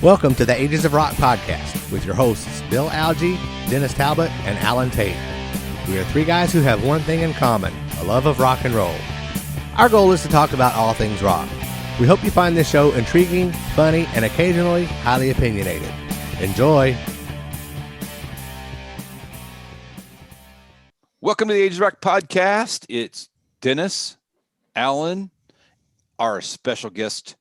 Welcome to the Ages of Rock podcast with your hosts, Bill Algie, Dennis Talbot, and Alan Tate. We are three guys who have one thing in common, a love of rock and roll. Our goal is to talk about all things rock. We hope you find this show intriguing, funny, and occasionally highly opinionated. Enjoy! Welcome to the Ages of Rock podcast. It's Dennis, Alan, our special guest,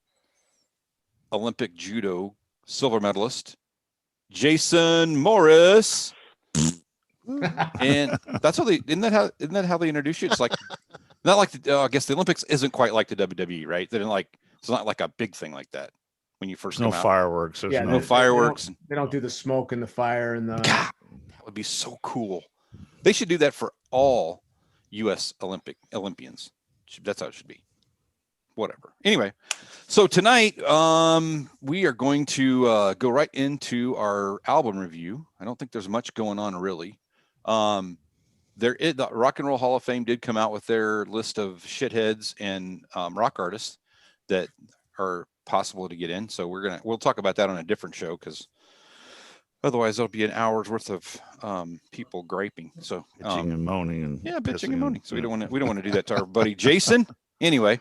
Olympic Judo silver medalist, Jason Morris. And that's how isn't that how they introduce you? It's like not like I guess the Olympics isn't quite like the WWE, right? It's not like a big thing like that when you first come out. Fireworks. Yeah, no fireworks. They don't do the smoke and the fire and the. God, that would be so cool. They should do that for all U.S. Olympians. That's how it should be. Whatever. Anyway, so tonight we are going to go right into our album review. I don't think there's much going on really. The Rock and Roll Hall of Fame did come out with their list of shitheads and rock artists that are possible to get in. So we'll talk about that on a different show because otherwise it'll be an hour's worth of people griping. So bitching and moaning bitching and moaning. So we don't want to do that to our buddy Jason. Anyway.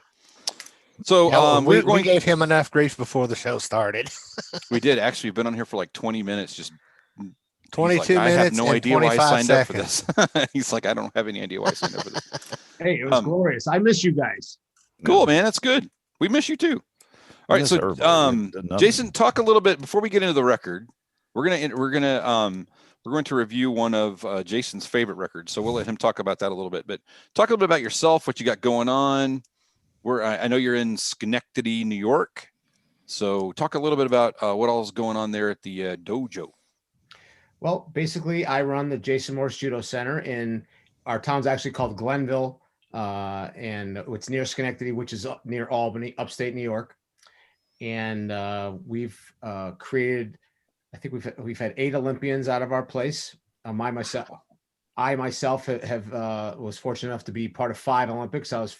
So we gave him enough grief before the show started. We did actually. We've been on here for like 20 minutes, just 22 minutes. I have no idea why I signed seconds. up for this. He's like, I don't have any idea why I signed up for this. Hey, it was glorious. I miss you guys. Cool, man. That's good. We miss you too. All right, so Jason, talk a little bit before we get into the record. We're going to review one of Jason's favorite records. So we'll let him talk about that a little bit. But talk a little bit about yourself, what you got going on. I know you're in Schenectady, New York. So talk a little bit about what all is going on there at the dojo. Well, basically, I run the Jason Morris Judo Center in our town's actually called Glenville, and it's near Schenectady, which is near Albany, upstate New York. And we've created, I think we've had 8 Olympians out of our place. I myself have was fortunate enough to be part of 5 Olympics. I was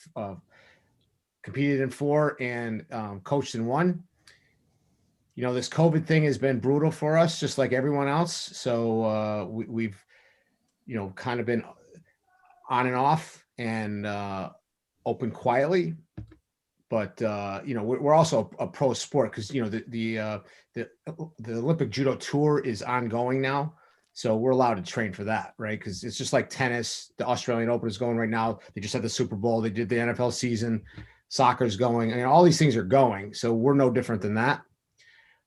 competed in 4 and coached in 1. You know, this COVID thing has been brutal for us, just like everyone else. So we've, kind of been on and off and open quietly. But, we're also a pro sport because, the Olympic Judo Tour is ongoing now. So we're allowed to train for that, right? Because it's just like tennis. The Australian Open is going right now. They just had the Super Bowl. They did the NFL season. Soccer's going. I mean, all these things are going. So we're no different than that.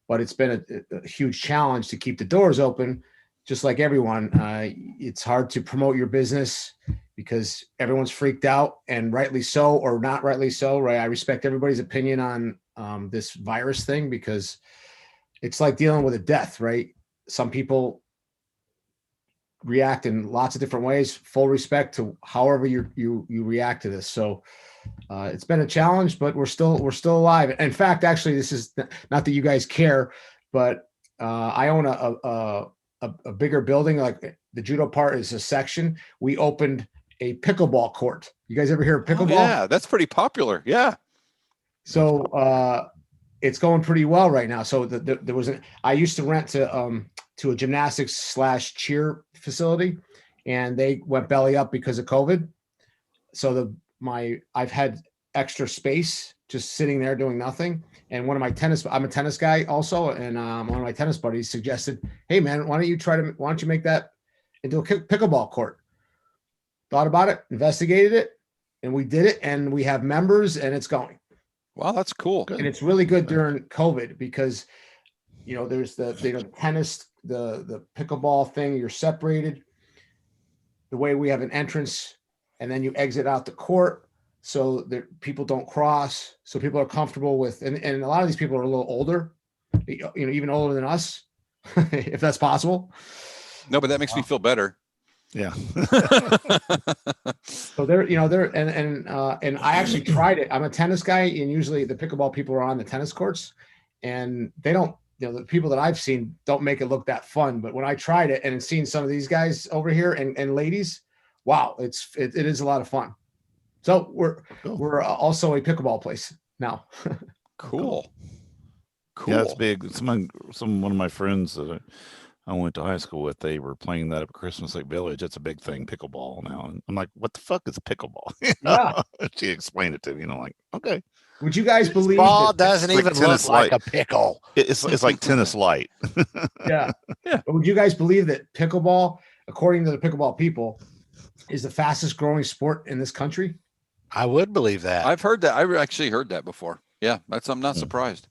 But it's been a huge challenge to keep the doors open, just like everyone. It's hard to promote your business because everyone's freaked out, and rightly so or not rightly so, right? I respect everybody's opinion on this virus thing because it's like dealing with a death, right? Some people react in lots of different ways. Full respect to however you react to this. So it's been a challenge, but we're still alive. In fact, actually, this is not that you guys care, but I own a bigger building. Like the judo part is a section. We opened a pickleball court. You guys ever hear of pickleball? Oh, yeah, that's pretty popular. Yeah. So it's going pretty well right now. So I used to rent to a gymnastics / cheer facility, and they went belly up because of COVID. So I've had extra space just sitting there doing nothing. And I'm a tennis guy also. And one of my tennis buddies suggested, hey man, why don't you make that into a pickleball court? Thought about it, investigated it, and we did it. And we have members and it's going. Wow, that's cool. And it's really good during COVID because, there's the tennis, the pickleball thing, you're separated. The way we have an entrance and then you exit out the court so that people don't cross. So people are comfortable with, and a lot of these people are a little older, even older than us, if that's possible. No, but that makes me feel better. Yeah. So and I actually tried it. I'm a tennis guy, and usually the pickleball people are on the tennis courts, and they don't, the people that I've seen don't make it look that fun. But when I tried it and seen some of these guys over here and ladies, wow, it is a lot of fun. So we're also a pickleball place now. Cool. Yeah, it's big. One of my friends that I went to high school with, they were playing that up at Christmas Lake Village. It's a big thing, pickleball now. And I'm like, what the fuck is pickleball? Yeah. She explained it to me, like, okay. Would you guys believe Ball that? doesn't like even tennis look like light. a pickle. It's like tennis light. Yeah. Yeah. But would you guys believe that pickleball, according to the pickleball people, is the fastest growing sport in this country? I would believe that. I've heard that. I've actually heard that before. Yeah, I'm not surprised.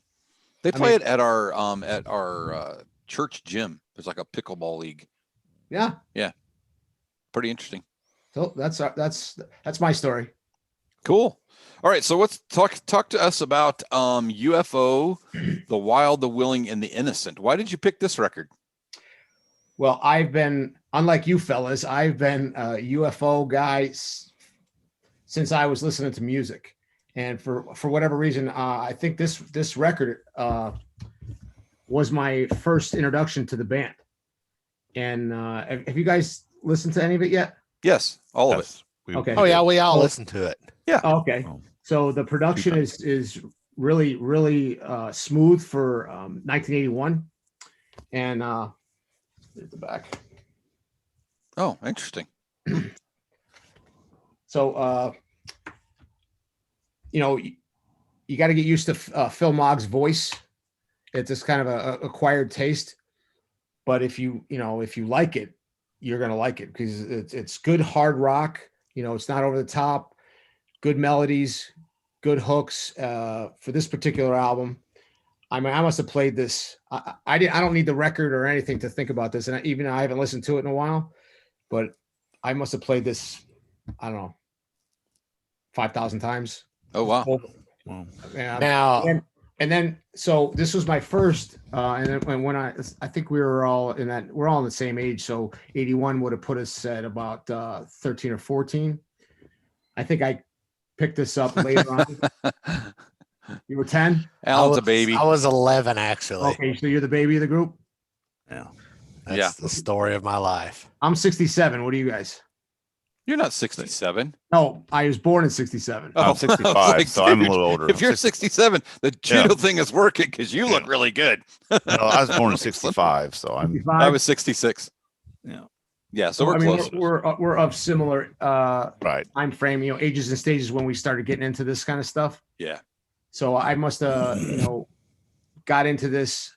They play it at our church gym. There's like a pickleball league. Yeah. Yeah. Pretty interesting. So that's my story. Cool. All right. So let's talk to us about UFO, the wild, the willing, and the innocent. Why did you pick this record? Well, I've been, unlike you fellas, I've been a UFO guy since I was listening to music. And for whatever reason, I think this record was my first introduction to the band. And have you guys listened to any of it yet? Yes, all of it. Okay. Oh yeah, we all listen to it. Yeah. Okay. So the production is really, really smooth for 1981. And at the back. Oh, interesting. So you got to get used to Phil Mogg's voice. It's just kind of a acquired taste, but if you like it, you're gonna like it because it's good hard rock. It's not over the top. Good melodies, good hooks. For this particular album, I must have played this. I don't need the record or anything to think about this, and even I haven't listened to it in a while, but I must have played this. I don't know, 5,000 times. Oh wow. Yeah. Now, and then so this was my first, and then when I think we're all in the same age, so 81 would have put us at about 13 or 14. I think I picked this up later on. You were 10? Alan's a baby. I was 11 actually. Okay, so you're the baby of the group? Yeah. That's the story of my life. I'm 67. What are you guys? You're not 67. No, I was born in 67. I'm Oh, 65, I was like, so I'm a dude, little older. If you're 67, the judo thing is working because you look really good. No, I was born in 65, so I'm 65? I was 66. Yeah. Yeah, so we're close. We're of similar right. time frame, ages and stages when we started getting into this kind of stuff. Yeah. So I must have, got into this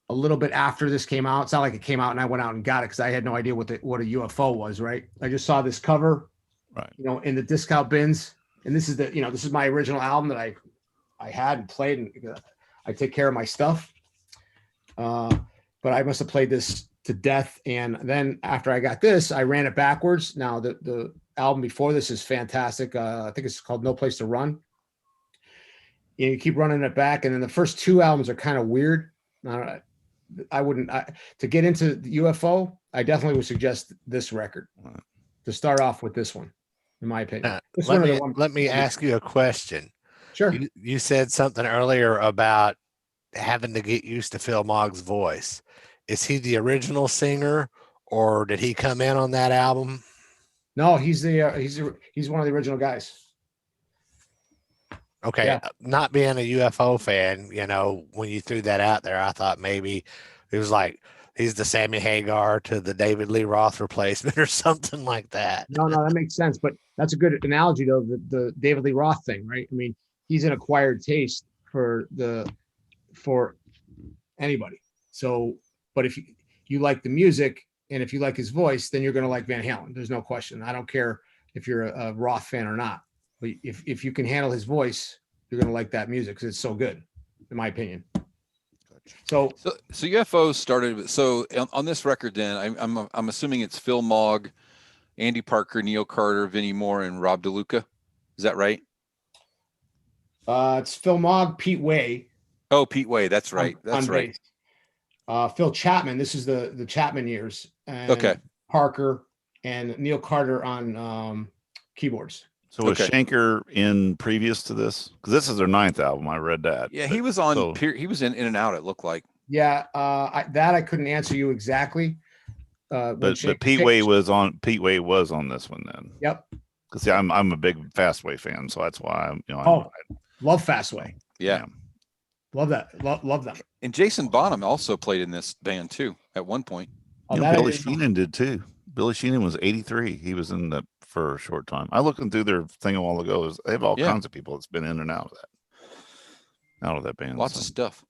a little bit after this came out. It's not like it came out and I went out and got it because I had no idea what a UFO was, right? I just saw this cover, right, in the discount bins. And this is this is my original album that I had and played, and I take care of my stuff. But I must have played this to death. And then after I got this, I ran it backwards. Now the album before this is fantastic. I think it's called No Place to Run. You keep running it back. And then the first two albums are kind of weird. I wouldn't to get into the UFO. I definitely would suggest this record to start off with this one, in my opinion. Let me ask you a question. Sure. You said something earlier about having to get used to Phil Mogg's voice. Is he the original singer, or did he come in on that album? No, he's one of the original guys. Okay, yeah. Not being a UFO fan, when you threw that out there, I thought maybe it was like he's the Sammy Hagar to the David Lee Roth replacement or something like that. No, that makes sense. But that's a good analogy, though, the David Lee Roth thing, right? I mean, he's an acquired taste for anybody. So, but if you like the music and if you like his voice, then you're going to like Van Halen. There's no question. I don't care if you're a Roth fan or not. But if you can handle his voice, you're going to like that music because it's so good, in my opinion. So UFO started. So on this record, then I'm assuming it's Phil Mogg, Andy Parker, Neil Carter, Vinnie Moore, and Rob DeLuca. Is that right? It's Phil Mogg, Pete Way. Oh, Pete Way. That's right. That's right. Phil Chapman. This is the Chapman years. And okay. Parker and Neil Carter on keyboards. So was Shanker in previous to this? Because this is their 9th album. I read that. Yeah, he was on. He was in and out. It looked like. Yeah, I couldn't answer you exactly. but Pete Way was on this one then. Yep. Because see, I'm a big Fastway fan, so that's why I'm love Fastway. Yeah. Love that. Love them. And Jason Bonham also played in this band too at one point. Billy Sheehan did too. Billy Sheehan was 83. He was in that for a short time. I looked through their thing a while ago. They have all kinds of people that's been in and out of that band. Lots of stuff.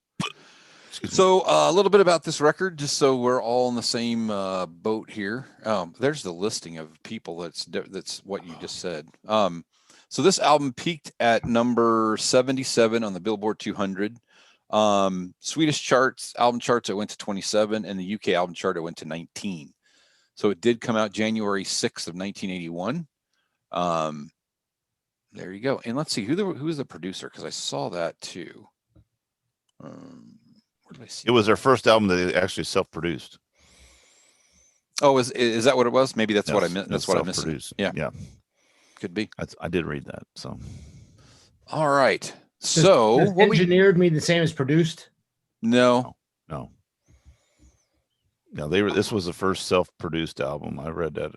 So a little bit about this record, just so we're all in the same boat here. There's the listing of people. That's what you just said. So this album peaked at number 77 on the Billboard 200. Swedish album charts, it went to 27, and the UK album chart, it went to 19. So it did come out January 6th of 1981. There you go. And let's see who was the producer, because I saw that too. Where did I see? It was their first album that they actually self-produced. Oh, is that what it was? Maybe that's what I meant. That's what I missed. Yeah, could be. I did read that. So, all right. So does engineered mean the same as produced? No. This was the first self-produced album. I read that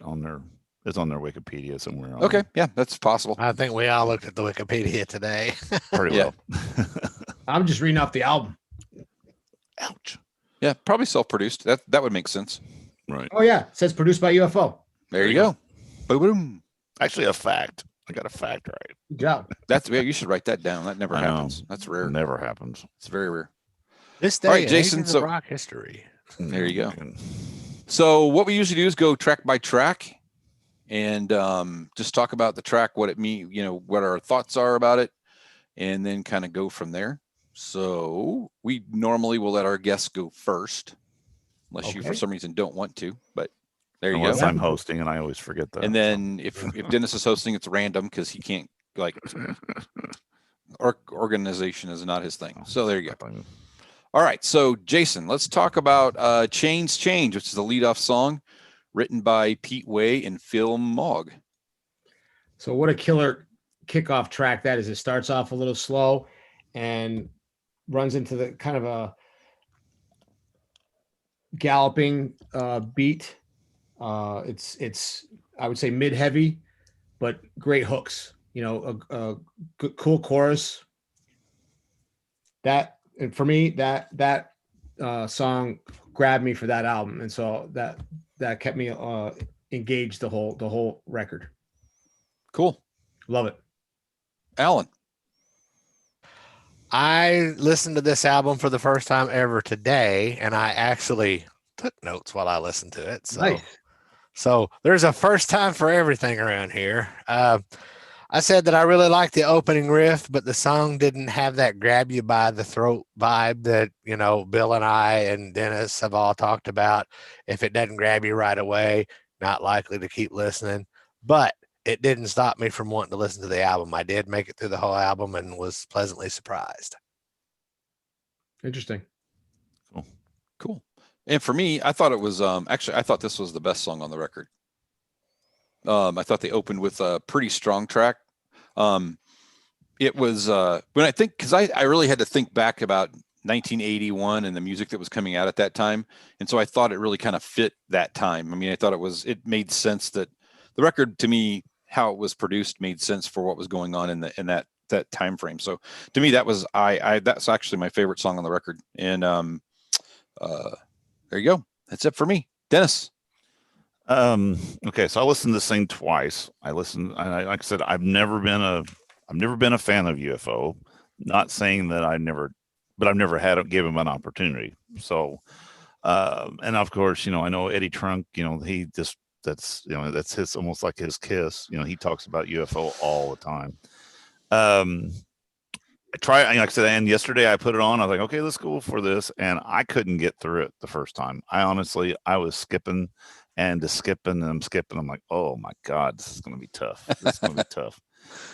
it's on their Wikipedia somewhere. Okay, yeah, that's possible. I think we all looked at the Wikipedia today. Pretty well. I'm just reading off the album. Ouch. Yeah, probably self-produced. That would make sense. Right. Oh yeah, it says produced by UFO. There you go. Boom, boom. Actually, a fact. I got a fact right. Good job. You should write that down. That never happens. That's rare. It never happens. It's very rare. This day, all right, Jason. So rock history. There you go. So what we usually do is go track by track, and just talk about the track, what it means, what our thoughts are about it, and then kind of go from there. So we normally will let our guests go first, unless you for some reason don't want to. But there you go. Unless I'm hosting, and I always forget that. And then if Dennis is hosting, it's random because he can't organization is not his thing. So there you go. All right. So Jason, let's talk about Chains Change, which is the leadoff song written by Pete Way and Phil Mogg. So what a killer kickoff track that is. It starts off a little slow and runs into the kind of a galloping beat. It's I would say mid-heavy, but great hooks. A good, cool chorus. And for me, that song grabbed me for that album, and so that kept me engaged the whole record. Cool, love it. Alan, I listened to this album for the first time ever today, and I actually took notes while I listened to it. So, nice. So there's a first time for everything around here. I said that I really liked the opening riff, but the song didn't have that grab you by the throat vibe that, Bill and I and Dennis have all talked about. If it doesn't grab you right away, not likely to keep listening. But it didn't stop me from wanting to listen to the album. I did make it through the whole album and was pleasantly surprised. Interesting. Cool. And for me, I thought it was I thought this was the best song on the record. I thought they opened with a pretty strong track. It was when I think, because I really had to think back about 1981 and the music that was coming out at that time, and so I thought it really kind of fit that time. I mean, I thought it made sense that the record, to me, how it was produced, made sense for what was going on in that time frame. So to me, that was that's actually my favorite song on the record. And there you go. That's it for me, Dennis. Okay, so I listened to this thing twice. Like I said, I've never been a fan of UFO. Not saying that I've never gave him an opportunity. So, and of course, I know Eddie Trunk. That's his, almost like his kiss. He talks about UFO all the time. Like I said, and yesterday I put it on. I was like, okay, let's go for this, and I couldn't get through it the first time. I was skipping. And I'm skipping. I'm like, oh my God, this is going to be tough. This is going to be tough.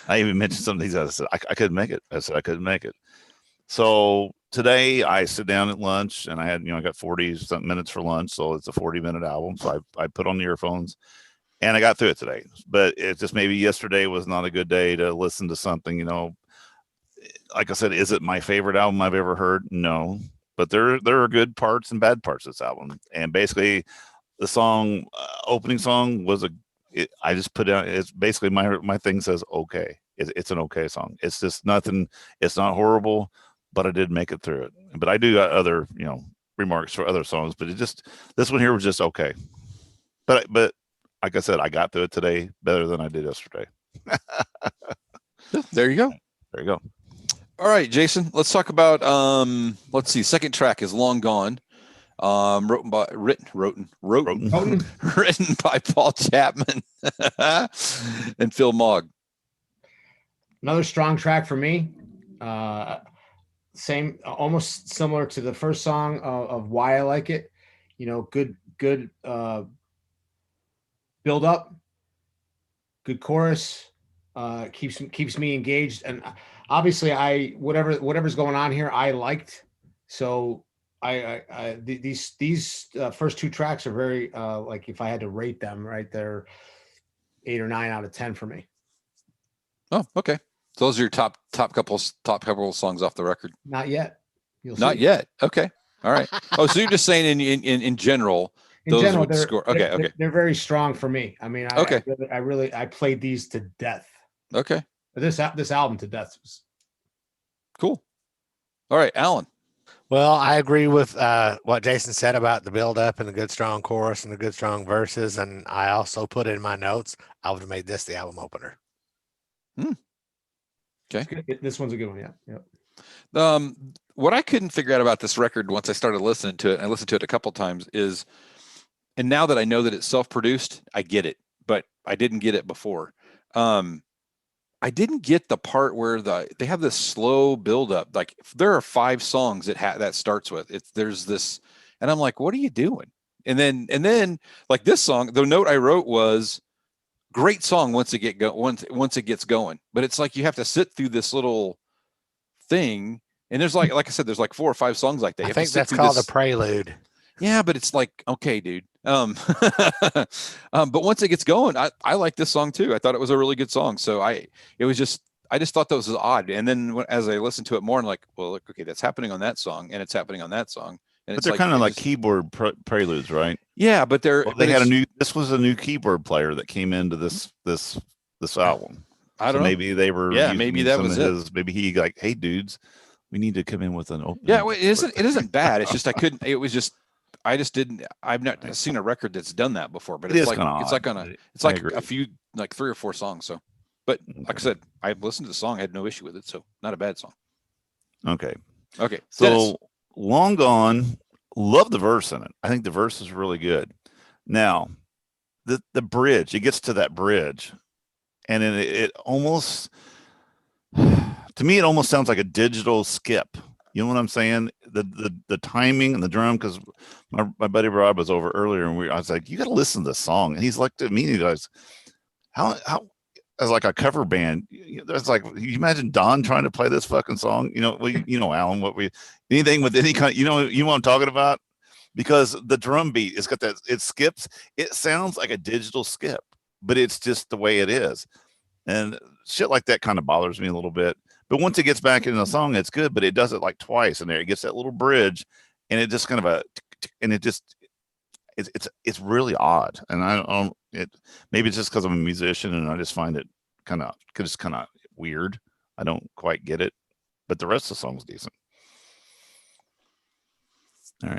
I even mentioned some of these. I said, I couldn't make it. I couldn't make it. So today I sit down at lunch, and I got 40-something minutes for lunch. So it's a 40-minute album. So I put on the earphones, and I got through it today. But it's just maybe yesterday was not a good day to listen to something. Like I said, is it my favorite album I've ever heard? No. But there are good parts and bad parts of this album. And basically, the song opening song was I just put down. It's basically my thing says okay. It's an okay song. It's just nothing. It's not horrible, but I did make it through it. But I do got other remarks for other songs. But this one here was just okay. But like I said, I got through it today better than I did yesterday. There you go. There you go. All right, Jason, let's talk about let's see, second track is Long Gone. Written by Paul Chapman and Phil Mogg. Another strong track for me. Same, almost similar to the first song of why I like it. Good build up, good chorus, keeps me engaged, and obviously whatever's going on here I liked. So these first two tracks are very like, if I had to rate them, right, they're 8 or 9 out of 10 for me. Oh, okay. So those are your top couple songs off the record. Not yet. Not yet. Okay. All right. Oh, so you're just saying in general, those would score. Okay. They're very strong for me. I mean, I played these to death. Okay. This album to death. Cool. All right, Alan. Well, I agree with what Jason said about the build up and the good strong chorus and the good strong verses. And I also put in my notes, I would have made this the album opener. Okay. This one's a good one. Yeah. Yep. What I couldn't figure out about this record once I started listening to it, and I listened to it a couple times, is, and now that I know that it's self-produced, I get it, but I didn't get it before. I didn't get the part where they have this slow buildup. Like, there are 5 songs that starts with there's this, and I'm like, what are you doing? And then like this song, the note I wrote was, great song once it gets going, but it's like you have to sit through this little thing, and there's like I said, there's like 4 or 5 songs like that. I think that's called a prelude. Yeah, but it's like, okay, dude. But once it gets going, I like this song too. I thought it was a really good song. So I just thought that was odd. And then as I listened to it more, I'm like, well, look, okay, that's happening on that song, and it's happening on that song. And but they're kind of like keyboard preludes, right? Yeah, but this was a new keyboard player that came into this album. I don't know. Maybe they were. Yeah, maybe that was it. Maybe he like, hey, dudes, we need to come in with an open. Yeah, well, it isn't bad. It's just I couldn't. It was just I just didn't. I've not seen a record that's done that before. But it's like a few, like 3 or 4 songs. So, but like I said, I listened to the song, I had no issue with it. So, not a bad song. Okay. So, Dennis. Long Gone. Love the verse in it. I think the verse is really good. Now, the bridge, it gets to that bridge, and it almost, to me, it almost sounds like a digital skip. You know what I'm saying? The timing and the drum, because my buddy Rob was over earlier, and I was like, you got to listen to this song. And he's looked at me and he goes, how as like a cover band, that's like, you imagine Don trying to play this fucking song, Alan, anything with any kind, you know what I'm talking about? Because the drum beat, it's got that, it skips, it sounds like a digital skip, but it's just the way it is. And shit like that kind of bothers me a little bit. But once it gets back into the song, it's good, but it does it like twice in there. It gets that little bridge, and it just kind of it's really odd. And maybe it's just because I'm a musician and I just find it kind of weird. I don't quite get it, but the rest of the song's decent.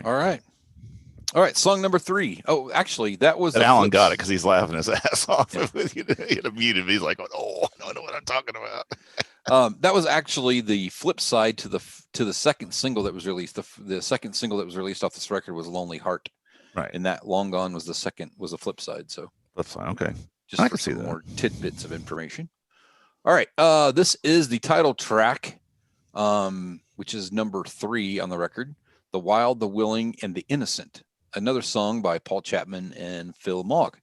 All right. Song number 3. Oh, actually, that was Alan got it because he's laughing his ass off. He had to mute him. He's like, "Oh, I don't know what I'm talking about." That was actually the flip side to the second single that was released. The second single that was released off this record was "Lonely Heart," right? And that "Long Gone" was the flip side. So that's fine. Okay, just for some more tidbits of information. All right, this is the title track, which is number 3 on the record. "The Wild, the Willing, and the Innocent." Another song by Paul Chapman and Phil Mogg.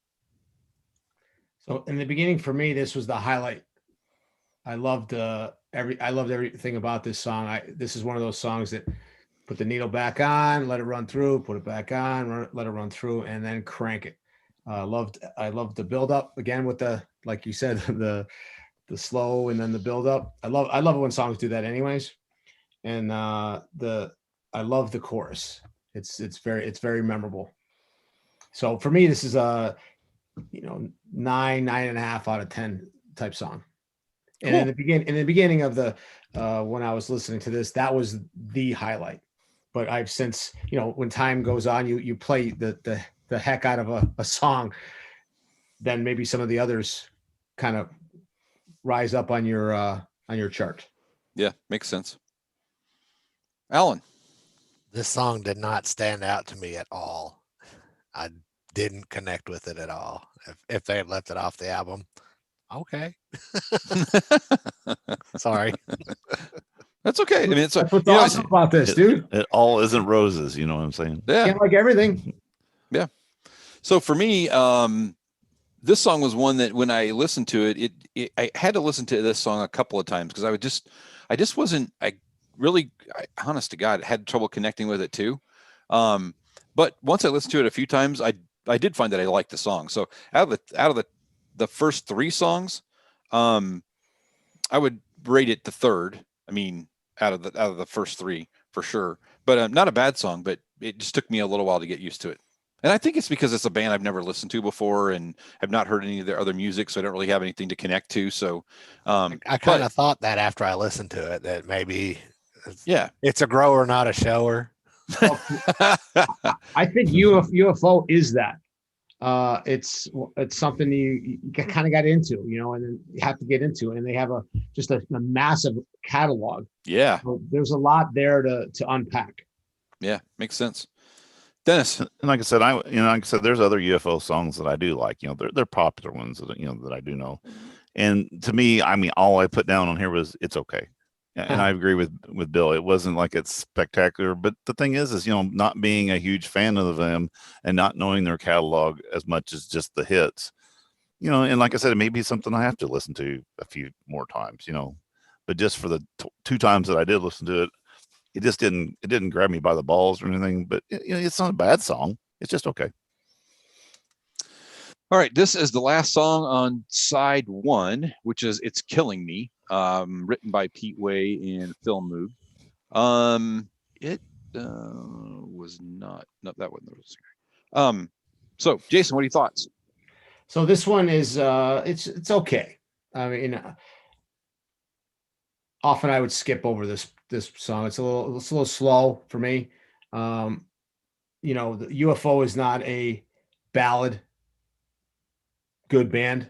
So in the beginning, for me, this was the highlight. I loved everything about this song. This is one of those songs that put the needle back on, let it run through, put it back on, let it run through, and then crank it. I loved the build up again with the, like you said, the slow and then the build up. I love it when songs do that anyways. And I love the chorus. It's very memorable. So for me, this is a, 9.5 out of 10 type song. And Cool. in the beginning of the when I was listening to this, that was the highlight. But I've since, when time goes on, you play the heck out of a song, then maybe some of the others kind of rise up on your chart. Yeah, makes sense. Alan. This song did not stand out to me at all. I didn't connect with it at all. If they had left it off the album, okay. Sorry. That's okay. I mean, it's That's what's awesome about this, dude. It all isn't roses. You know what I'm saying? Yeah. Can't like everything. Yeah. So for me, this song was one that when I listened to it, I had to listen to this song a couple of times because I just wasn't, honest to God, had trouble connecting with it too. But once I listened to it a few times, I did find that I liked the song. So out of the first three songs, I would rate it the third. I mean, out of the first three for sure, but not a bad song, but it just took me a little while to get used to it. And I think it's because it's a band I've never listened to before and have not heard any of their other music. So I don't really have anything to connect to. So I kind of thought that after I listened to it, that maybe it's a grower, not a shower. I think UFO is that. It's something you kind of got into, and then you have to get into, and they have just a massive catalog. Yeah. So there's a lot there to unpack. Yeah, makes sense. Dennis. And like I said, there's other UFO songs that I do like. They're popular ones that that I do know. And to me, I mean, all I put down on here was it's okay. And I agree with Bill. It wasn't like it's spectacular, but the thing is not being a huge fan of them and not knowing their catalog as much as just the hits, and like I said, it may be something I have to listen to a few more times, but just for the two times that I did listen to it, it didn't grab me by the balls or anything, but it's not a bad song. It's just okay. All right. This is the last song on side one, which is It's Killing Me. Written by Pete Way and Phil Moog. It was not that wasn't the singer. So Jason, what are your thoughts? So this one is it's okay. I mean, often I would skip over this song. It's a little slow for me. The UFO is not a ballad good band.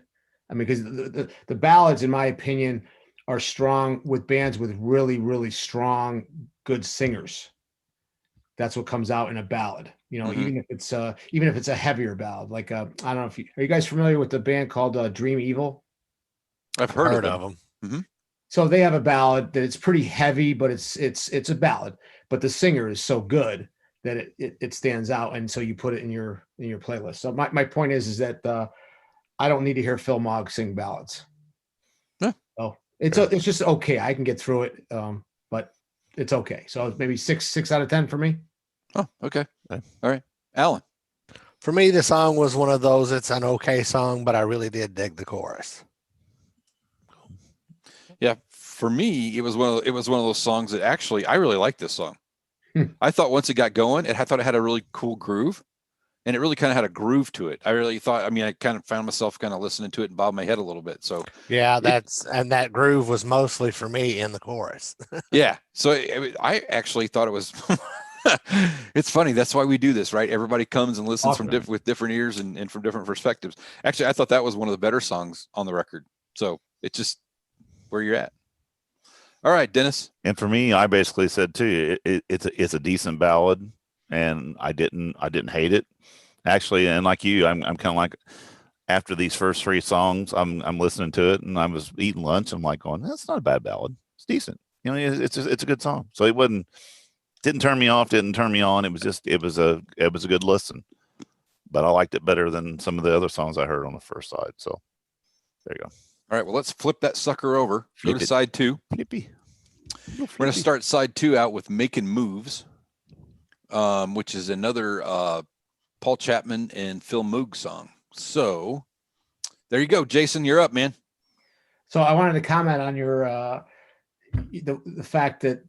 I mean, because the ballads, in my opinion, are strong with bands with really, really strong, good singers. That's what comes out in a ballad, even if it's a heavier ballad. Like, I don't know are you guys familiar with the band called Dream Evil? I've heard of them. Mm-hmm. So they have a ballad that it's pretty heavy, but it's a ballad, but the singer is so good that it stands out. And so you put it in your playlist. So my point is that I don't need to hear Phil Moog sing ballads. Yeah. So it's just okay. I can get through it, but it's okay. So maybe 6 out of 10 for me. Oh, okay. All right. Alan. For me, the song was one of those, it's an okay song, but I really did dig the chorus. Yeah. For me, it was one of those songs that actually, I really liked this song. I thought once it got going, I thought it had a really cool groove. And it really kind of had a groove to it. I really thought, I kind of found myself kind of listening to it and bobbed my head a little bit. So yeah, and that groove was mostly for me in the chorus. Yeah. So I actually thought it was, it's funny. That's why we do this, right? Everybody comes and listens with different ears and from different perspectives. Actually, I thought that was one of the better songs on the record. So it's just where you're at. All right, Dennis. And for me, I basically said too, it's a decent ballad, and I didn't hate it. Actually, and like you, I'm kind of like, after these first three songs, I'm listening to it, and I was eating lunch. I'm like going, that's not a bad ballad. It's decent. It's a good song. So it didn't turn me off, didn't turn me on. It was a good listen. But I liked it better than some of the other songs I heard on the first side. So there you go. All right. Well, let's flip that sucker over. Go to side two. Flippy. We're going to start side two out with Making Moves, which is another Paul Chapman and Phil Moog song. So there you go. Jason, you're up, man. So I wanted to comment on your the fact that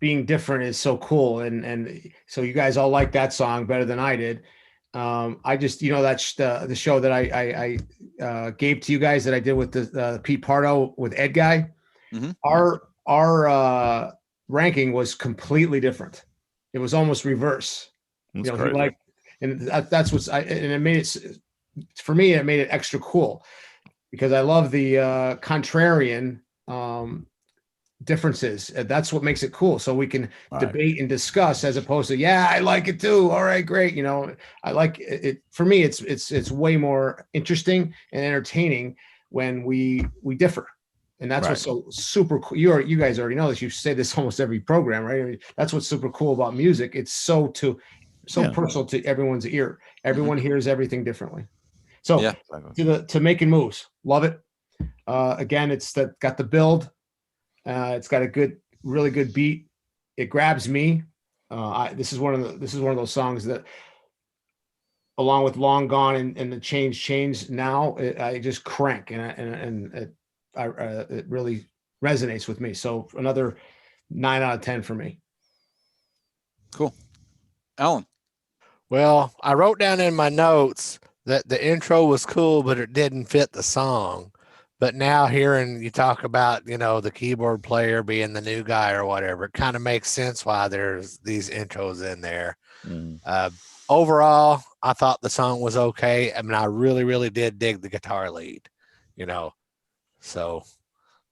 being different is so cool. And so you guys all like that song better than I did. I just, that's the show that I gave to you guys that I did with the Pete Pardo with Ed guy. Mm-hmm. Our ranking was completely different. It was almost reverse. That's He crazy. liked, and that's what's and it made it, for me, it made it extra cool because I love the contrarian differences. That's what makes it cool. So we can debate and discuss as opposed to, yeah, I like it too. All right, great. I like it. For me, it's way more interesting and entertaining when we differ. And that's what's so super cool. You guys already know this. You say this almost every program, right? I mean, that's what's super cool about music. It's so personal to everyone's ear. Everyone hears everything differently. So to making moves, love it. Again, it's got the build. It's got a really good beat. It grabs me. This is one of those songs that, along with Long Gone and the Change Now, I just crank and it really resonates with me. So another 9 out of 10 for me. Cool. Alan. Well, I wrote down in my notes that the intro was cool, but it didn't fit the song. But now hearing you talk about, the keyboard player being the new guy or whatever, it kind of makes sense why there's these intros in there. Overall, I thought the song was okay. I mean, I really, really did dig the guitar lead, So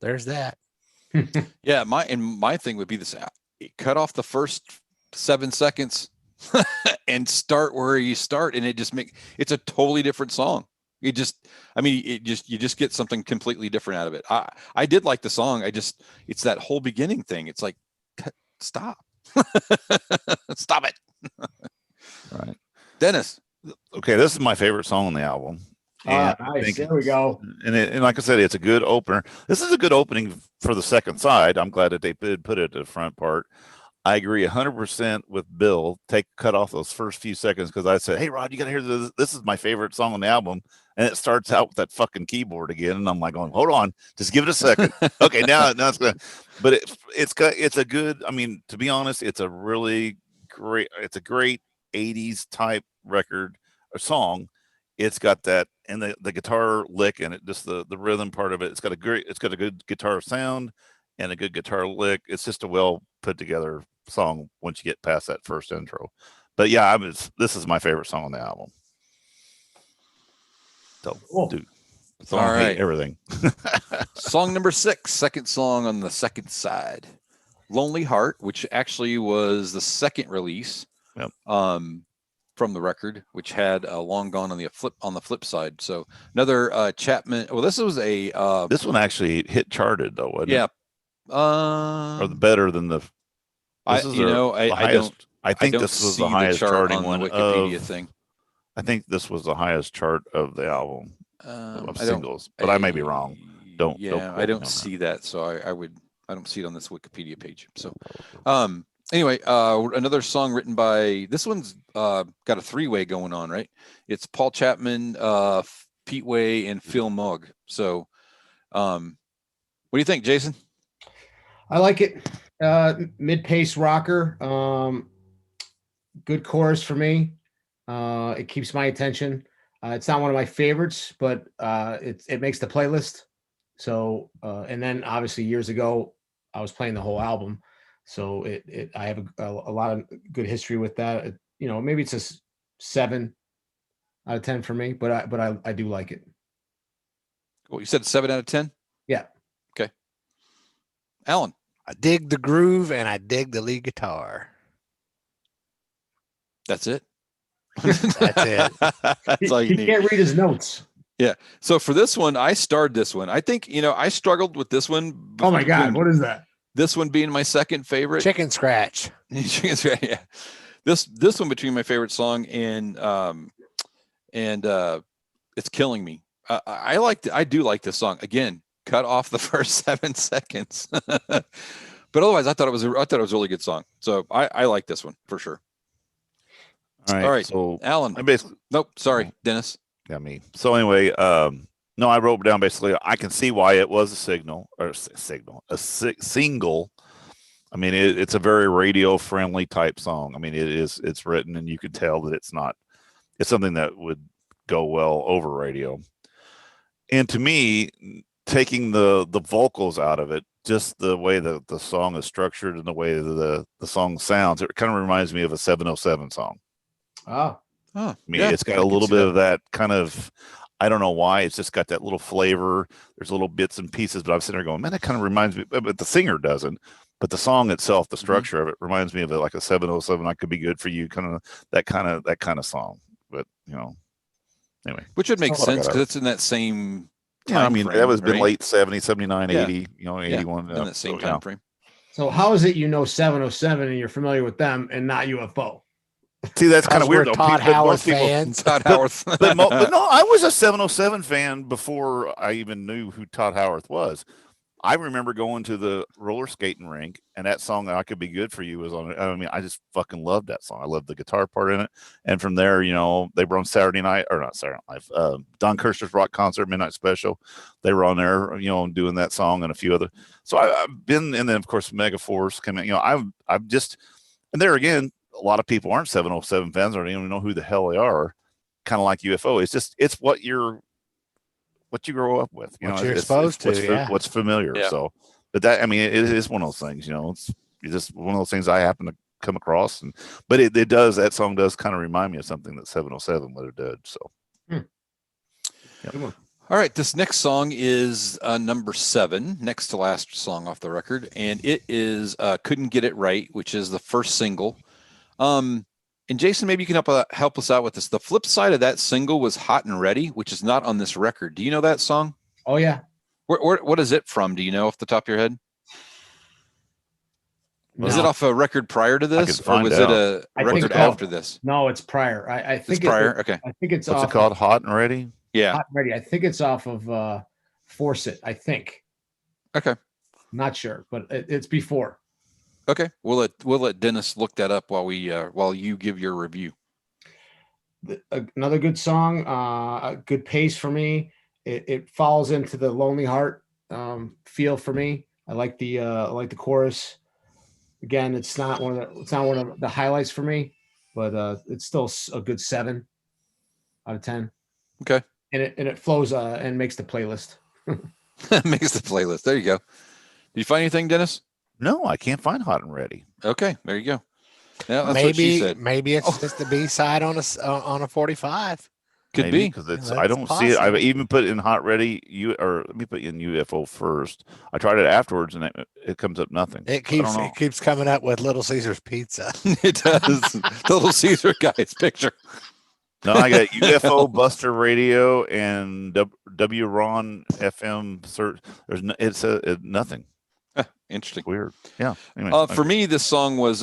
there's that. Yeah, my thing would be this: cut off the first 7 seconds and start where you start, and it's a totally different song. You just get something completely different out of it. I did like the song. It's that whole beginning thing. It's like, stop, stop it. Right, Dennis. Okay, this is my favorite song on the album. Nice. There we go. And like I said, it's a good opener. This is a good opening for the second side. I'm glad that they did put it at the front part. I agree 100% with Bill. Cut off those first few seconds because I said, "Hey, Rod, you got to hear this. This is my favorite song on the album." And it starts out with that fucking keyboard again, and I'm like, "Hold on, just give it a second." Okay, now it's gonna. But it's a good. I mean, to be honest, it's a really great. It's a great '80s type record or song. It's got that and the guitar lick and it just the rhythm part of it. It's got a good guitar sound and a good guitar lick. It's just a well put together song once you get past that first intro. But yeah, this is my favorite song on the album. So, dude, all right, everything. Song number 6, second song on the second side, "Lonely Heart," which actually was the second release. Yep. From the record, which had Long Gone on the flip side. So another Chapman. Well, this was a this one actually hit charted though, wasn't it? Or better than the. I think this was the highest charting one on the Wikipedia thing. I think this was the highest chart of the album of singles, but I may be wrong. I don't see that, so I don't see it on this Wikipedia page. So, anyway, another song written by, this one's got a 3-way going on, right? It's Paul Chapman, Pete Way, and Phil Mogg. So, what do you think, Jason? I like it. Mid-pace rocker. Good chorus for me. It keeps my attention. It's not one of my favorites, but it makes the playlist. So, and then obviously years ago, I was playing the whole album. So I have a lot of good history with that. Maybe it's a 7 out of 10 for me, but I do like it. Well, you said 7 out of 10? Yeah. Okay. Alan. I dig the groove and I dig the lead guitar. That's it. That's it. That's all you need. He can't read his notes. Yeah. So for this one, I starred this one. I think, I struggled with this one. Oh my God. What is that? This one being my second favorite. Chicken Scratch. Chicken Scratch. Yeah. This one between my favorite song and It's Killing Me. I do like this song. Again, cut off the first 7 seconds. But otherwise, I thought it was a really good song. So I like this one for sure. All right. So Alan. Nope. Sorry, Dennis. Yeah, me. So anyway, no, I wrote down basically. I can see why it was a single. I mean, it's a very radio friendly type song. I mean, it's written, and you could tell that it's it's something that would go well over radio. And to me, taking the vocals out of it, just the way the song is structured and the way the song sounds, it kind of reminds me of a 707 song. Oh, I mean, it's got a little bit of that kind of, I don't know why, it's just got that little flavor. There's little bits and pieces, but I'm sitting there going, man, that kind of reminds me, but the singer doesn't. But the song itself, the structure of it reminds me of like a 707, I Could Be Good for You, kind of song. But, anyway. Which would make sense because it's in that same I mean, frame, that was been right? late 70s, 79, Yeah. 80, 81. In that same time frame. So how is it 707 and you're familiar with them and not UFO? See, that's kind of weird. We're Todd Howard fans. Todd Howarth. But no, I was a 707 fan before I even knew who Todd Howarth was. I remember going to the roller skating rink, and that song "I Could Be Good for You" was on it. I mean, I just fucking loved that song. I loved the guitar part in it. And from there, they were on Saturday Night, or not Saturday Night Live, Don Kirshner's rock concert, Midnight Special. They were on there, doing that song and a few other. So I've been, and then of course Megaforce came in. I've just, and there again, a lot of people aren't 707 fans, or don't even know who the hell they are. Kind of like UFO. It's just, it's what you grow up with, what you're exposed to, what's familiar. Yeah. So, but that, I mean, it is one of those things, it's just one of those things I happen to come across, but that song does kind of remind me of something that 707 would have did. So, All right. This next song is number 7, next to last song off the record. And it is Couldn't Get It Right, which is the first single. And Jason, maybe you can help us out with this. The flip side of that single was Hot and Ready, which is not on this record. Do you know that song? Oh, yeah. What is it from? Do you know off the top of your head? No. Was it off a record prior to this, or was it a record after this? No, it's prior. I think it's prior. Okay. I think it's what's off it called? Hot and Ready? Yeah. Hot and Ready. I think it's off of Force It, I think. Okay. Not sure, but it's before. Okay. We'll let Dennis look that up while you give your review. Another good song, a good pace for me. It falls into the Lonely Heart feel for me. I like the chorus. Again, it's not one of the highlights for me, but it's still a good 7 out of 10. Okay. And it flows and makes the playlist. Makes the playlist. There you go. Did you find anything, Dennis? No, I can't find Hot and Ready. Okay, there you go. Yeah, that's what she said. Maybe it's just the B-side on a 45. Could be because I don't see it. I've even put in Hot Ready. Let me put in UFO first. I tried it afterwards, and it comes up nothing. It keeps coming up with Little Caesar's Pizza. It does. The Little Caesar guy's picture. No, I got UFO Buster Radio and W Ron FM search. It's nothing. Interesting. Weird. Yeah. Anyway, for me, this song was.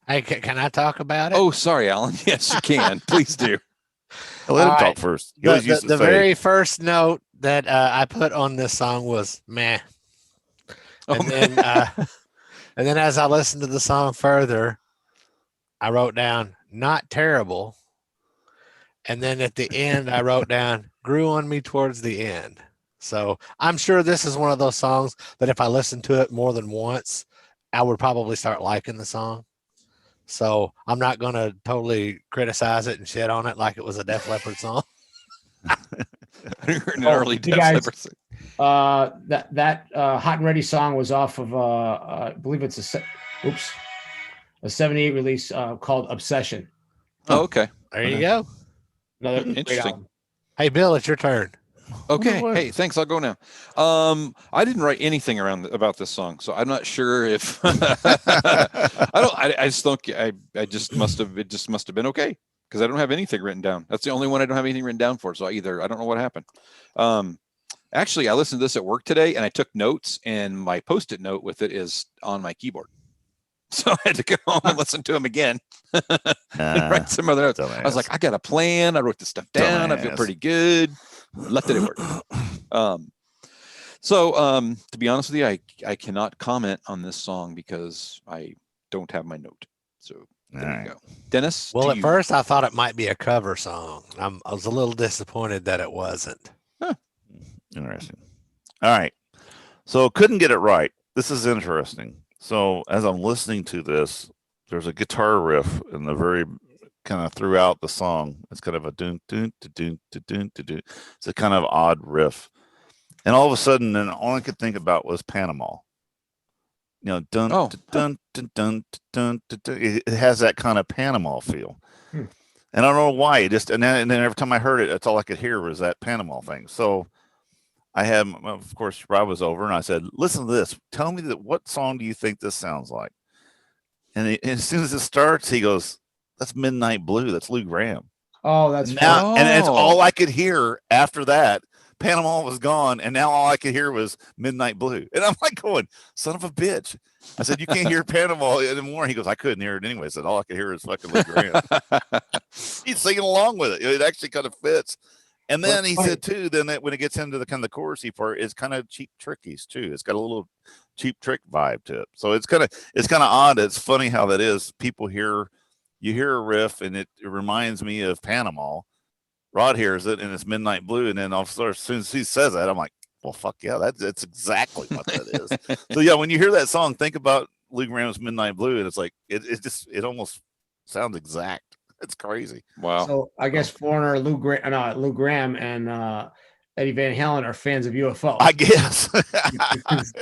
Hey, can I talk about it? Oh, sorry, Alan. Yes, you can. Please do. Let him talk first. The very first note that I put on this song was meh. And then as I listened to the song further, I wrote down not terrible. And then at the end, I wrote down grew on me towards the end. So I'm sure this is one of those songs that if I listened to it more than once, I would probably start liking the song. So I'm not going to totally criticize it and shit on it like it was a Def Leppard song. An early Def Leppard song. That Hot and Ready song was off of I believe it's a 78 release called Obsession. Oh, okay. There you go. Another interesting. Hey, Bill, it's your turn. Okay. Hey, thanks. I'll go now. I didn't write anything about this song, so I'm not sure if it just must have been okay because I don't have anything written down. That's the only one I don't have anything written down for. So I don't know what happened. Actually, I listened to this at work today and I took notes, and my Post-it note with it is on my keyboard. So I had to go home and listen to them again and write some other notes. I was like, I got a plan. I wrote this stuff down. I feel pretty good. Left it at work. To be honest with you, I cannot comment on this song because I don't have my note. So there you go. Dennis? Well, at first I thought it might be a cover song. I was a little disappointed that it wasn't. Huh. Interesting. All right. So couldn't get it right. This is interesting. So as I'm listening to this, there's a guitar riff in the very kind of throughout the song. It's kind of a dun dun dun dun dun dun dun. It's a kind of odd riff, and all of a sudden, then all I could think about was Panama. You know, dun dun dun dun dun dun dun. It has that kind of Panama feel, and I don't know why. It just and then every time I heard it, that's all I could hear was that Panama thing. So I had, of course, Rob was over, and I said, "Listen to this. Tell me what song do you think this sounds like?" And as soon as it starts, he goes, "That's Midnight Blue. That's Lou Gramm." Oh, that's now, and it's all I could hear after that. Panama was gone, and now all I could hear was Midnight Blue. And I'm like going, son of a bitch. I said, you can't hear Panama anymore. He goes, I couldn't hear it anyway. I said, all I could hear is fucking Lou Gramm. He's singing along with it. It actually kind of fits. And then he said, too, then when it gets into the kind of the chorusy part, it's kind of Cheap Trickies, too. It's got a little Cheap Trick vibe to it. So it's kind of odd. It's funny how that is. People you hear a riff, and it reminds me of Panama. Rod hears it, and it's Midnight Blue, and then as soon as he says that, I'm like, well, fuck yeah, that's exactly what that is. So yeah, when you hear that song, think about Lou Gramm's Midnight Blue, and it's like it almost sounds exact. It's crazy. Wow. So I guess Foreigner, Lou Gramm, and Eddie Van Halen are fans of UFO. I guess.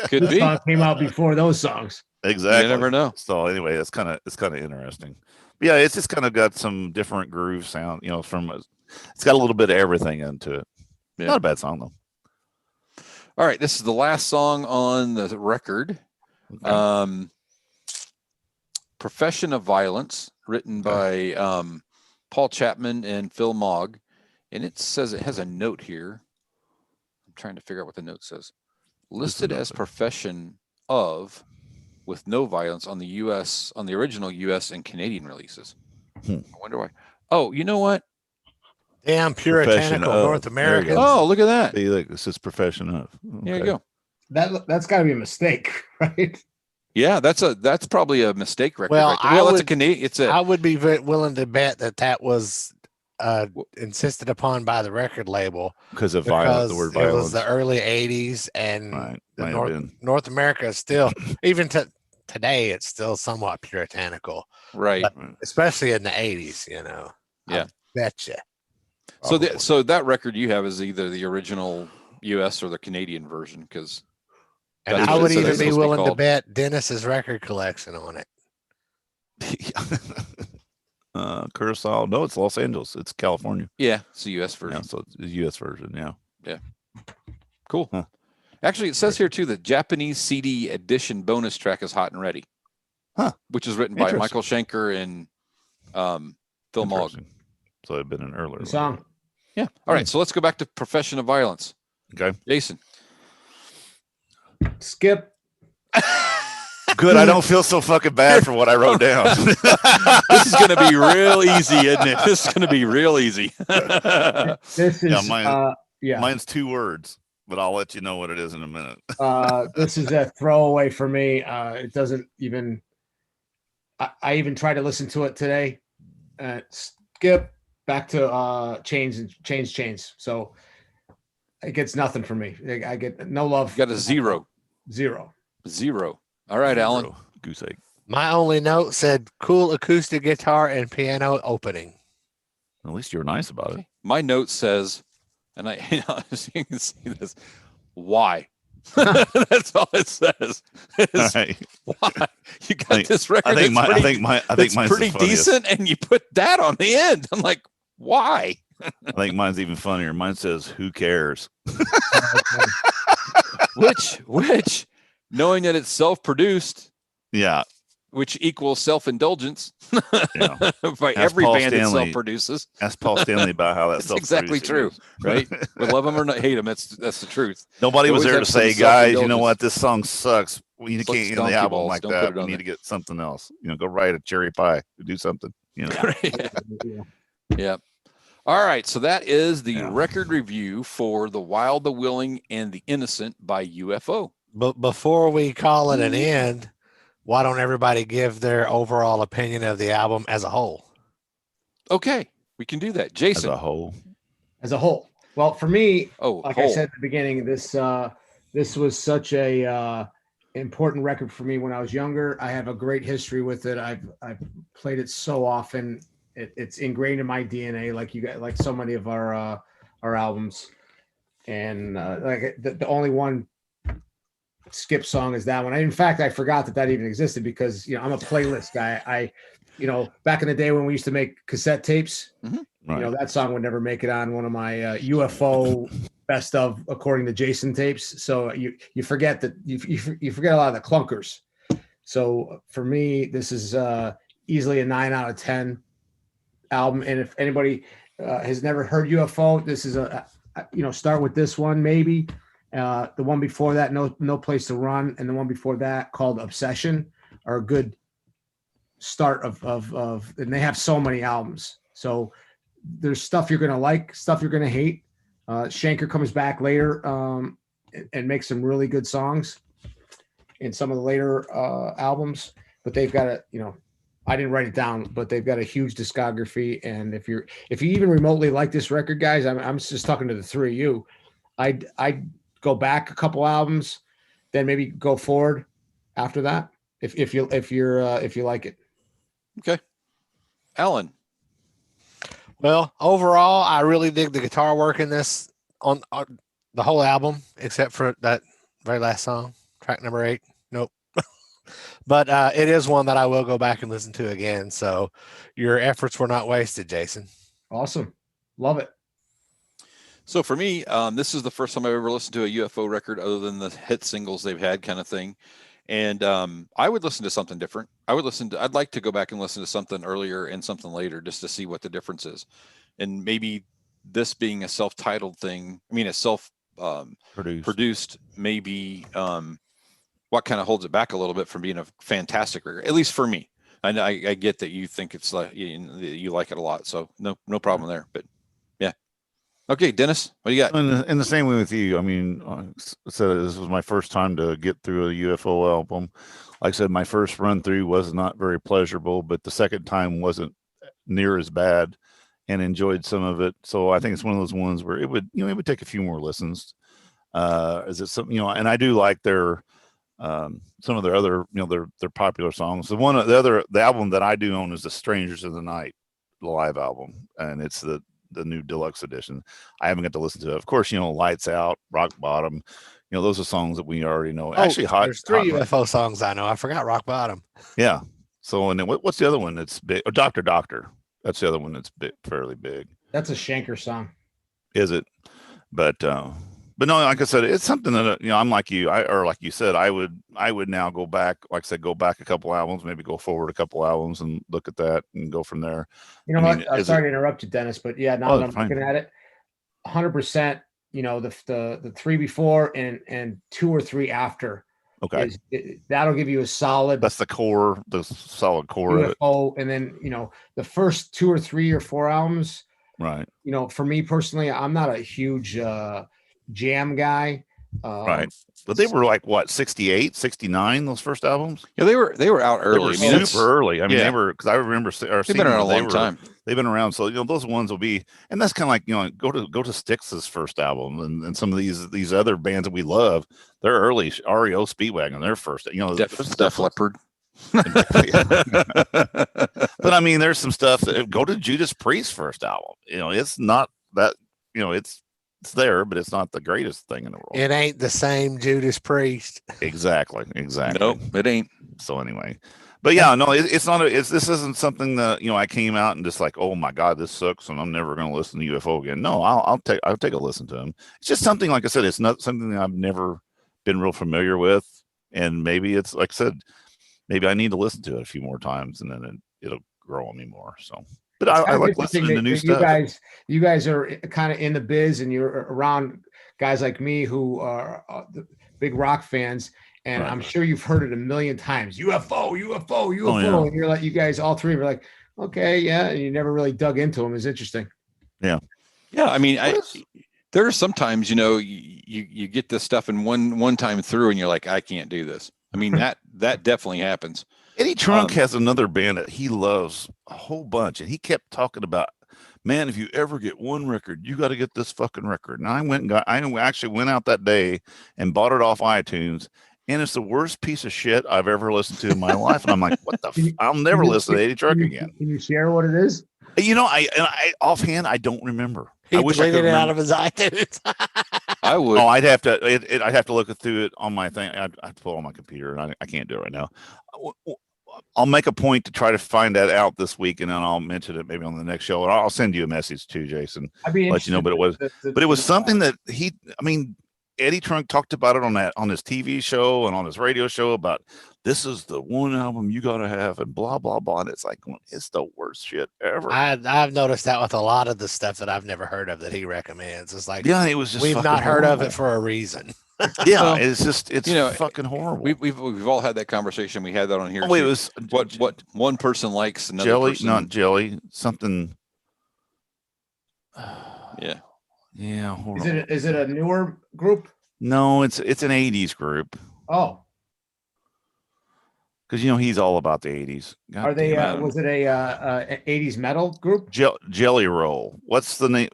Could be. Song came out before those songs. Exactly. You never know. So anyway, it's kind of interesting. But yeah, it's just kind of got some different groove sound. You know, it's got a little bit of everything into it. Yeah. Not a bad song though. All right, this is the last song on the record. Okay. Profession of Violence, written by Paul Chapman and Phil Mogg. And it says it has a note here. I'm trying to figure out what the note says. Listed as profession of, with no violence on the original US and Canadian releases. I wonder why. Oh, you know what? Damn puritanical North American. Oh, look at that. See, look, this is profession of. Okay. There you go. That's got to be a mistake, right? Yeah, that's probably a mistake record. Well, right there. Well, that's a Canadian. I would be willing to bet that was insisted upon by the record label because of violence. The word violence. It was the early '80s, and North America is still even today. It's still somewhat puritanical, right? Especially in the '80s, you know. Yeah, I betcha. So that record you have is either the original US or the Canadian version, because I would even be willing to bet Dennis's record collection on it. Curacao. No, it's Los Angeles. It's California. Yeah, it's the US version. Yeah, so it's the US version. Yeah. Yeah. Cool. Huh. Actually, it says here too the Japanese CD edition bonus track is Hot and Ready. Huh. Which is written by Michael Schenker and Phil Mogg. So it'd been an earlier song. Yeah. All right. So let's go back to Profession of Violence. Okay. Jason. Skip. Good. I don't feel so fucking bad for what I wrote down. This is going to be real easy, isn't it? This is going to be real easy. This is mine's 2 words, but I'll let you know what it is in a minute. This is a throwaway for me. It doesn't even. I even tried to listen to it today. Skip. Back to chains. So it gets nothing from me. I get no love. You got a 0. 0. All right, Alan. Goose egg. My only note said cool acoustic guitar and piano opening. At least you were nice about it. My note says, and you can see this. Why? That's all it says. Right. Why you got this record? I think mine's pretty decent, and you put that on the end. I'm like, why? I think mine's even funnier. Mine says, "Who cares?" which, knowing that it's self-produced, yeah, which equals self-indulgence, yeah. by every band that self-produces. Ask Paul Stanley about how that's exactly true, right? We love them or not hate them. That's the truth. Nobody was there to say, guys, you know what, this song sucks. You can't get the album like that. We need to get something else. Go write a cherry pie. Do something. Yeah. All right. So that is the record review for The Wild, the Willing, and the Innocent by UFO. But before we call it an end, why don't everybody give their overall opinion of the album as a whole? Okay, we can do that. Jason. As a whole. Well, for me, I said at the beginning, this was such a important record for me when I was younger. I have a great history with it. I've played it so often It's ingrained in my DNA, like you got, like so many of our albums. And like the only one skip song is that one. In fact, I forgot that even existed because I'm a playlist guy. Back in the day when we used to make cassette tapes, Right. that song would never make it on one of my UFO best of according to Jason tapes. So you forget that you forget a lot of the clunkers. So for me, this is easily a 9 out of 10 album. And if anybody has never heard UFO, this is start with this one maybe. The one before that, no Place to Run, and the one before that called Obsession are a good start of and they have so many albums. So there's stuff you're gonna like, stuff you're gonna hate. Shanker comes back later and makes some really good songs in some of the later albums, but they've got I didn't write it down, but they've got a huge discography. And if you even remotely like this record, guys, I'm just talking to the three of you. I'd go back a couple albums, then maybe go forward after that if you like it. Okay, Alan. Well, overall, I really dig the guitar work in this on the whole album, except for that very last song, track number 8. Nope. But it is one that I will go back and listen to again. So your efforts were not wasted, Jason. Awesome. Love it. So for me, this is the first time I've ever listened to a UFO record other than the hit singles they've had kind of thing. And I would listen to something different. I'd like to go back and listen to something earlier and something later just to see what the difference is. And maybe this being a self-titled thing, a self-produced, maybe what kind of holds it back a little bit from being a fantastic record, at least for me. I get that you think it's like you like it a lot, so no problem there. But yeah, okay, Dennis, what do you got? In the same way with you, so this was my first time to get through a UFO album. Like I said, my first run through was not very pleasurable, but the second time wasn't near as bad, and enjoyed some of it. So I think it's one of those ones where it would take a few more listens. Is it something and I do like their some of their other their popular songs. The album that I do own is the Strangers in the Night live album, and it's the new deluxe edition. I haven't got to listen to it. Of course, Lights Out, Rock Bottom, those are songs that we already know. Actually, there's 3 UFO songs I know. I forgot Rock Bottom. Yeah. So, and then what's the other one that's big? Oh, Doctor. That's the other one that's fairly big. That's a Shanker song. Is it? But no, like I said, it's something that I'm like you. Like you said, I would now go back. Like I said, go back a couple albums, maybe go forward a couple albums and look at that and go from there. What? I'm sorry to interrupt you, Dennis, but yeah, now that I'm looking at it, 100%. The 3 before and 2 or 3 after. Okay, that'll give you a solid. That's the solid core of it. And then the first 2 or 3 or 4 albums. Right. For me personally, I'm not a huge jam guy. Right. But they were like what, 68, 69, those first albums? Yeah, they were out early. They were super early. They were, because I remember they've been around a long time. They've been around. So, those ones will be, and that's kind of like, go to Styx's first album and some of these other bands that we love, they're early. REO Speedwagon, their first, Def Leppard. But there's some stuff that go to Judas Priest's first album. It's not that, it's there, but it's not the greatest thing in the world. It ain't the same Judas Priest. Exactly. Nope, it ain't. So anyway, but yeah, no, it's not. This isn't something that I came out and just like, oh my God, this sucks, and I'm never going to listen to UFO again. No, I'll take a listen to them. It's just something, like I said, it's not something that I've never been real familiar with, and maybe it's like I said, maybe I need to listen to it a few more times, and then it'll grow on me more. So. But I like listening to new stuff. You guys are kind of in the biz, and you're around guys like me who are the big rock fans, and right. I'm sure you've heard it a million times. UFO. Oh, yeah. And you're like, you guys, all three are like, okay, yeah, and you never really dug into them. It's interesting. Yeah. There are sometimes you get this stuff in one time through, and you're like, I can't do this. That definitely happens. Eddie Trunk has another band that he loves a whole bunch, and he kept talking about, man, if you ever get one record, you got to get this fucking record. And I actually went out that day and bought it off iTunes, and it's the worst piece of shit I've ever listened to in my life. And I'm like, what the? I'll never listen to Eddie Trunk again. Can you share what it is? I offhand I don't remember. He I wish I could deleted it out remember. of his iTunes. I would. Oh, I'd have to look through it on my thing. I'd pull it on my computer, and I can't do it right now. I'll make a point to try to find that out this week, and then I'll mention it maybe on the next show. Or I'll send you a message too, Jason. I'd be Let you know. But it was something that Eddie Trunk talked about it on his TV show and on his radio show about this is the one album you got to have and blah, blah, blah. And it's like, it's the worst shit ever. I've noticed that with a lot of the stuff that I've never heard of that he recommends. It's like, yeah, it was just we've not heard horrible. of it for a reason. Yeah, Well, it's fucking horrible. We've all had that conversation. We had that on here. Oh, it too. was what one person likes, another jelly, person. not jelly, something. Yeah. Yeah, horrible. Is it a newer group? No, it's an 80s group. Oh, Because he's all about the 80s. God are they? damn it. Was it a 80s metal group? Jelly Roll? What's the name?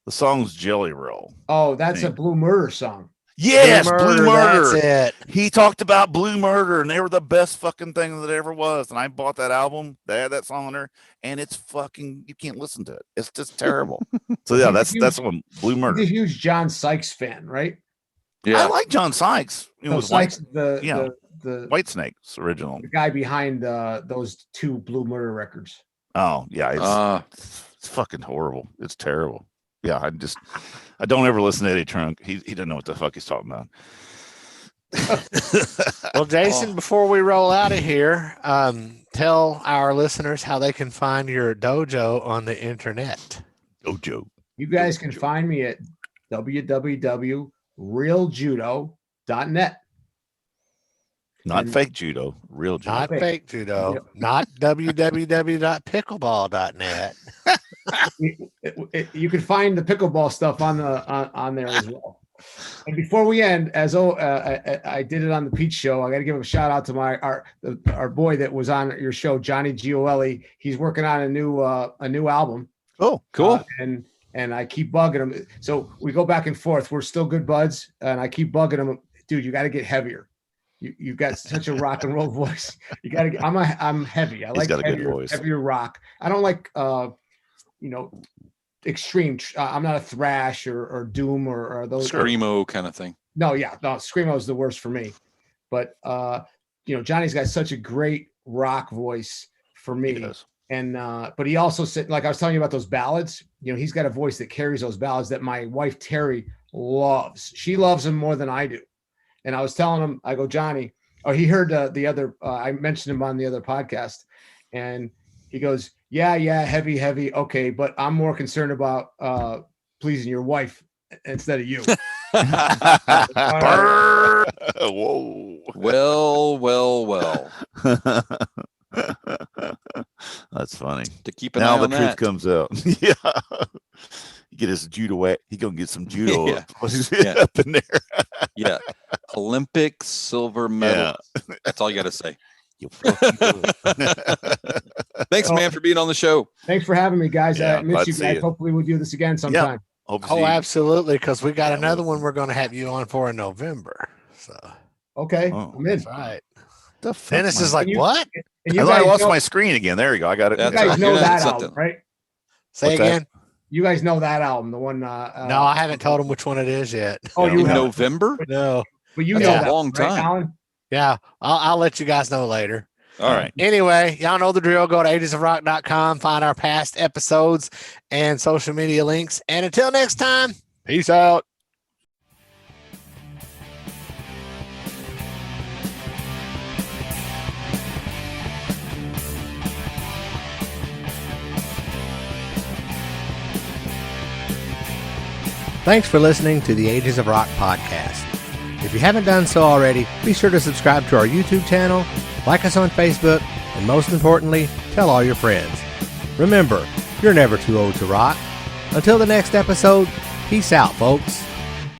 The song's Jelly Roll. Oh, that's a Blue Murder song. Yes, Blue Murder. That's it. He talked about Blue Murder, and they were the best fucking thing that ever was. And I bought that album. They had that song on there, and it's fucking. You can't listen to it. It's just terrible. So yeah, that's one. Blue Murder. He's a huge John Sykes fan, right? Yeah. I like John Sykes. So Was Sykes, the the White Snake's original. the guy behind those two Blue Murder records. Oh yeah, it's fucking horrible. It's terrible. Yeah, I don't ever listen to Eddie Trunk. He doesn't know what the fuck he's talking about. Well, Jason, before we roll out of here, tell our listeners how they can find your dojo on the internet. Dojo. You guys can find me at www.realjudo.net. Not fake judo, real judo. Not fake judo, not www.pickleball.net. You can find the pickleball stuff on there as well. And before we end, I did it on the Pete show, I got to give a shout out to our boy that was on your show, Johnny Gioeli. He's working on a new album. Oh, cool. And I keep bugging him. So we go back and forth. We're still good buds, and I keep bugging him. Dude, you got to get heavier. You've got such a rock and roll voice. You got to get. I'm heavy. I like got a good voice. Heavier rock. I don't like extreme. I'm not a thrash or doom or those Screamo kind of thing. No, screamo is the worst for me. But Johnny's got such a great rock voice for me. He does. And but he also said, like I was telling you about those ballads. He's got a voice that carries those ballads that my wife Terry loves. She loves them more than I do. And I was telling him, I go, Johnny. Oh, he heard the other. I mentioned him on the other podcast, and he goes, yeah, heavy. Okay, but I'm more concerned about pleasing your wife instead of you. Whoa. Well. That's funny. To keep an eye Now the on truth that. comes out. Yeah. You get his judo. He gonna get some judo Yeah. up in there. Yeah. Olympic silver medal. Yeah. That's all you got to say. You fucking do it. Thanks, man, for being on the show. Thanks for having me, guys. Yeah, I miss glad you to see guys. you. Hopefully we'll do this again sometime. Hope to see Oh, you. absolutely, because we got Yeah, another one we're going to have you on for in November. So Okay, Oh, I'm in. that's right. The fuck, Dennis man? is like, You- what? And I lost my screen again. There you go. I got it. You That's guys right. know You're that not album, accepting. right? Say What's that? again. You guys know that album, the one. No, I haven't told him which one it is yet. Oh, Yeah. you In have, November? No. but you That's know a that, long right, time. Alan? Yeah, I'll let you guys know later. All right. Anyway, y'all know the drill. Go to agesofrock.com, find our past episodes and social media links. And until next time, peace out. Thanks for listening to the Ages of Rock podcast. If you haven't done so already, be sure to subscribe to our YouTube channel, like us on Facebook, and most importantly, tell all your friends. Remember, you're never too old to rock. Until the next episode, peace out, folks.